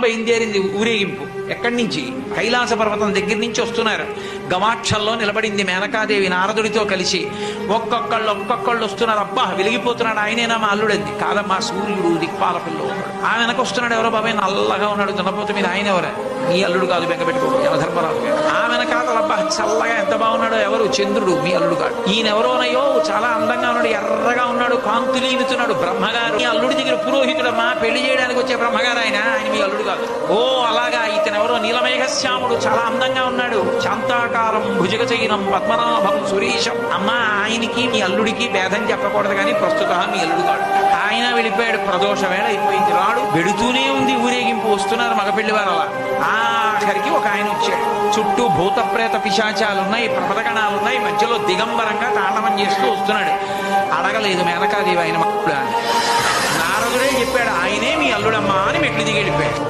బయలుదేరింది ఊరేగింపు. ఎక్కడి నుంచి? కైలాస పర్వతం దగ్గర నుంచి వస్తున్నారు. గవాక్షంలో నిలబడింది మేనకాదేవి నారదుడితో కలిసి. ఒక్కొక్కళ్ళు వస్తున్నారు. అబ్బా వెలిగిపోతున్నాడు, ఆయనేనా మా అల్లుడంది. కాదమ్మా, సూర్యుడు దిక్పాలకుల్లో ఉన్నాడు. ఆ వెనక వస్తున్నాడు, ఎవరో బాబాయ్ నల్లగా ఉన్నాడు దున్నపోత మీద, ఆయన ఎవరా? మీ అల్లుడు కాదు, బెంగపెట్టుకోడు, యమధర్మరాజు గారు. ఆ వెనకాతల అబ్బా చల్లగా ఎంత బాగున్నాడో, ఎవరు? చంద్రుడు, మీ అల్లుడు కాదు. ఈయనెవరోనయ్యో చాలా అందంగా ఉన్నాడు, ఎర్రగా ఉన్నాడు, కాంతులీనుతున్నాడు, బ్రహ్మగారు. మీ అల్లుడి దగ్గర పురోహితుడమ్మా, పెళ్లి చేయడానికి వచ్చే బ్రహ్మగారు ఆయన మీ అల్లుడు కాదు. ఓ అలాగా, ఇతను ఎవరో నీలమేఘశ్యాముడు, చాలా అందంగా ఉన్నాడు, శాంతాకారం భుజగచైనం పద్మనాభం సురీశం. అమ్మా, ఆయనకి మీ అల్లుడికి భేదం చెప్పకూడదు, కానీ ప్రస్తుత మీ అల్లుడు కాడు. ఆయన వెళ్ళిపోయాడు, ప్రదోష వేళ అయిపోయింది, రాడు. వెడుతూనే ఉంది ఊరేగింపు, వస్తున్నారు మగపెళ్లి వారు. అలా ఆఖరికి ఒక ఆయన వచ్చాడు. చుట్టూ భూత ప్రేత పిశాచాలున్నాయి, ప్రమదగణాలున్నాయి, మధ్యలో దిగంబరంగా తాండవం చేస్తూ వస్తున్నాడు. అడగలేదు మేనకాదేవి ఆయన నారదుడే చెప్పాడు, ఆయనే మీ అల్లుడమ్మా అని మెట్లు దిగి వెళ్ళిపోయాడు.